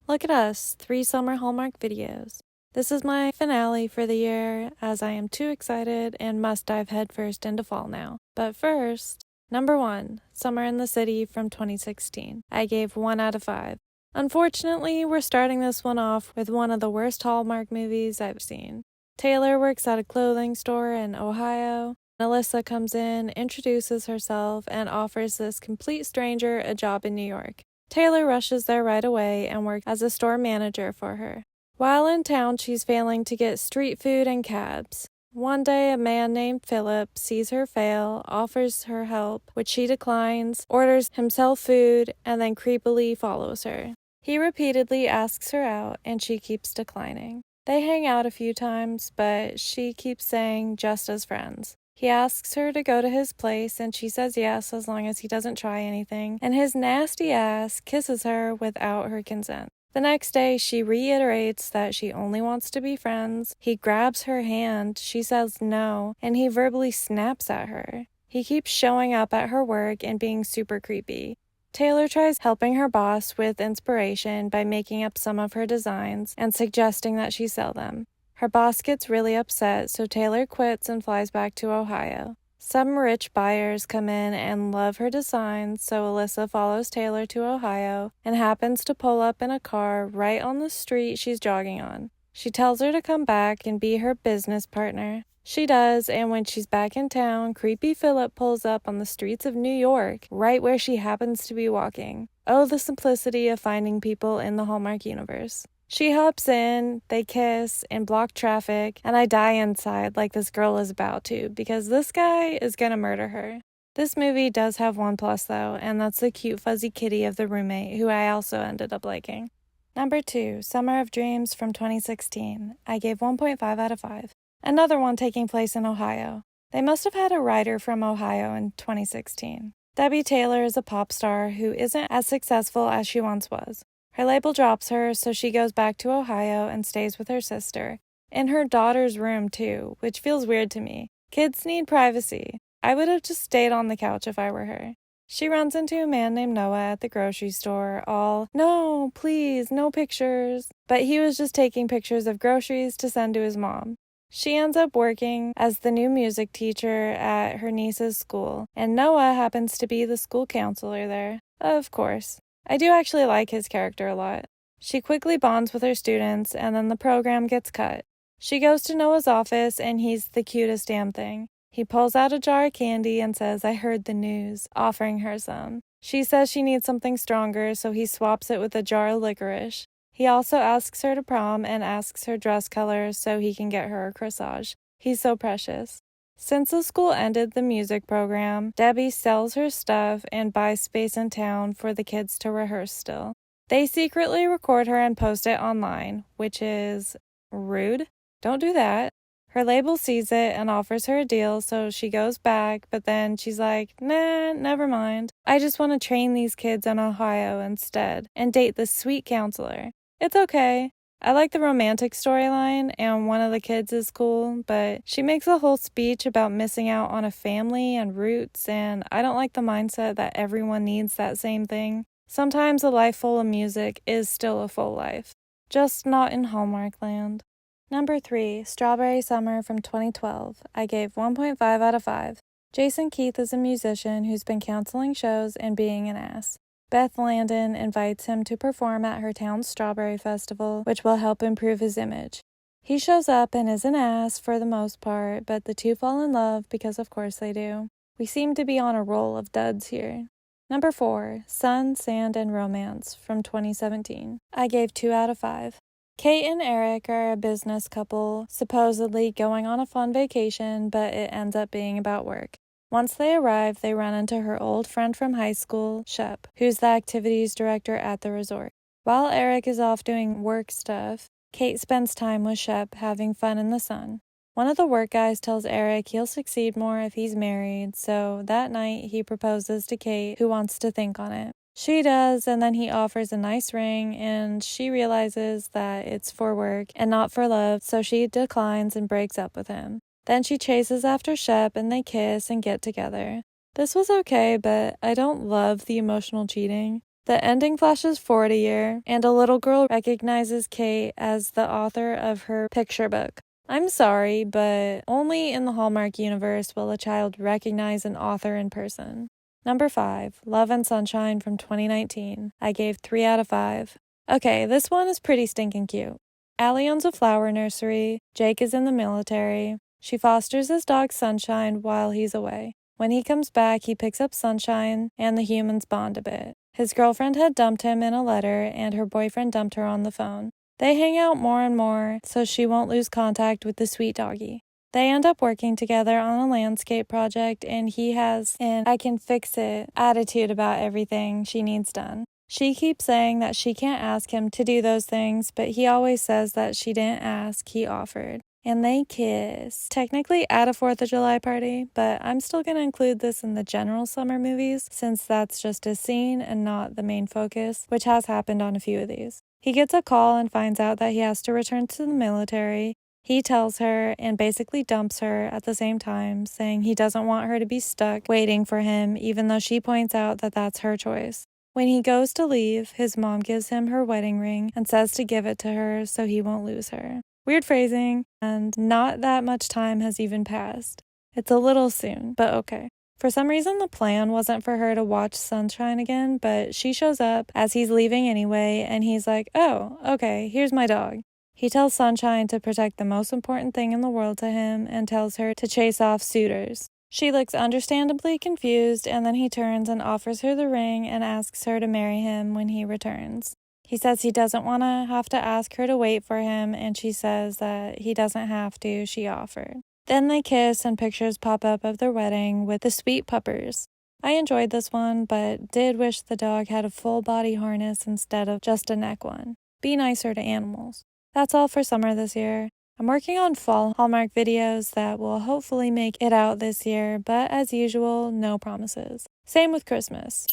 Look at us, 3 summer Hallmark videos. This is my finale for the year, as I am too excited and must dive headfirst into fall now. But first, number 1, Summer in the City from 2016. I gave 1 out of 5. Unfortunately, we're starting this one off with one of the worst Hallmark movies I've seen. Taylor works at a clothing store in Ohio. Alyssa comes in, introduces herself, and offers this complete stranger a job in New York. Taylor rushes there right away and works as a store manager for her. While in town, she's failing to get street food and cabs. One day, a man named Philip sees her fail, offers her help, which she declines, orders himself food, and then creepily follows her. He repeatedly asks her out, and she keeps declining. They hang out a few times, but she keeps saying just as friends. He asks her to go to his place, and she says yes as long as he doesn't try anything, and his nasty ass kisses her without her consent. The next day, she reiterates that she only wants to be friends. He grabs her hand, she says no, and he verbally snaps at her. He keeps showing up at her work and being super creepy. Taylor tries helping her boss with inspiration by making up some of her designs and suggesting that she sell them. Her boss gets really upset, so Taylor quits and flies back to Ohio. Some rich buyers come in and love her designs, so Alyssa follows Taylor to Ohio and happens to pull up in a car right on the street she's jogging on. She tells her to come back and be her business partner. She does, and when she's back in town, creepy Philip pulls up on the streets of New York, right where she happens to be walking. Oh, the simplicity of finding people in the Hallmark universe. She hops in, they kiss, and block traffic, and I die inside like this girl is about to, because this guy is gonna murder her. This movie does have one plus though, and that's the cute fuzzy kitty of the roommate, who I also ended up liking. Number 2, Summer of Dreams from 2016. I gave 1.5 out of 5. Another one taking place in Ohio. They must have had a writer from Ohio in 2016. Debbie Taylor is a pop star who isn't as successful as she once was. Her label drops her, so she goes back to Ohio and stays with her sister. In her daughter's room, too, which feels weird to me. Kids need privacy. I would have just stayed on the couch if I were her. She runs into a man named Noah at the grocery store, all, "No, please, no pictures." But he was just taking pictures of groceries to send to his mom. She ends up working as the new music teacher at her niece's school, and Noah happens to be the school counselor there. Of course. I do actually like his character a lot. She quickly bonds with her students, and then the program gets cut. She goes to Noah's office, and he's the cutest damn thing. He pulls out a jar of candy and says, "I heard the news," offering her some. She says she needs something stronger, so he swaps it with a jar of licorice. He also asks her to prom and asks her dress color so he can get her a corsage. He's so precious. Since the school ended the music program, Debbie sells her stuff and buys space in town for the kids to rehearse still. They secretly record her and post it online, which is rude. Don't do that. Her label sees it and offers her a deal, so she goes back, but then she's like, "Nah, never mind. I just want to train these kids in Ohio instead and date this sweet counselor." It's okay. I like the romantic storyline, and one of the kids is cool, but she makes a whole speech about missing out on a family and roots, and I don't like the mindset that everyone needs that same thing. Sometimes a life full of music is still a full life, just not in Hallmark land. Number 3, Strawberry Summer from 2012. I gave 1.5 out of 5. Jason Keith is a musician who's been canceling shows and being an ass. Beth Landon invites him to perform at her town's Strawberry Festival, which will help improve his image. He shows up and is an ass for the most part, but the two fall in love because of course they do. We seem to be on a roll of duds here. Number 4, Sun, Sand, and Romance from 2017. I gave 2 out of 5. Kate and Eric are a business couple, supposedly going on a fun vacation, but it ends up being about work. Once they arrive, they run into her old friend from high school, Shep, who's the activities director at the resort. While Eric is off doing work stuff, Kate spends time with Shep having fun in the sun. One of the work guys tells Eric he'll succeed more if he's married, so that night he proposes to Kate, who wants to think on it. She does, and then he offers a nice ring, and she realizes that it's for work and not for love, so she declines and breaks up with him. Then she chases after Shep and they kiss and get together. This was okay, but I don't love the emotional cheating. The ending flashes forward a year, and a little girl recognizes Kate as the author of her picture book. I'm sorry, but only in the Hallmark universe will a child recognize an author in person. Number 5, Love and Sunshine from 2019. I gave 3 out of 5. Okay, this one is pretty stinking cute. Allie owns a flower nursery. Jake is in the military. She fosters his dog Sunshine while he's away. When he comes back, he picks up Sunshine, and the humans bond a bit. His girlfriend had dumped him in a letter, and her boyfriend dumped her on the phone. They hang out more and more, so she won't lose contact with the sweet doggy. They end up working together on a landscape project, and he has an I can fix it attitude about everything she needs done. She keeps saying that she can't ask him to do those things, but he always says that she didn't ask, he offered. And they kiss. Technically at a 4th of July party, but I'm still going to include this in the general summer movies since that's just a scene and not the main focus, which has happened on a few of these. He gets a call and finds out that he has to return to the military. He tells her and basically dumps her at the same time, saying he doesn't want her to be stuck waiting for him, even though she points out that that's her choice. When he goes to leave, his mom gives him her wedding ring and says to give it to her so he won't lose her. Weird phrasing, and not that much time has even passed. It's a little soon, but okay. For some reason, the plan wasn't for her to watch Sunshine again, but she shows up as he's leaving anyway, and he's like, oh, okay, here's my dog. He tells Sunshine to protect the most important thing in the world to him and tells her to chase off suitors. She looks understandably confused, and then he turns and offers her the ring and asks her to marry him when he returns. He says he doesn't want to have to ask her to wait for him, and she says that he doesn't have to, she offered. Then they kiss and pictures pop up of their wedding with the sweet puppers. I enjoyed this one, but did wish the dog had a full body harness instead of just a neck one. Be nicer to animals. That's all for summer this year. I'm working on fall Hallmark videos that will hopefully make it out this year, but as usual, no promises. Same with Christmas.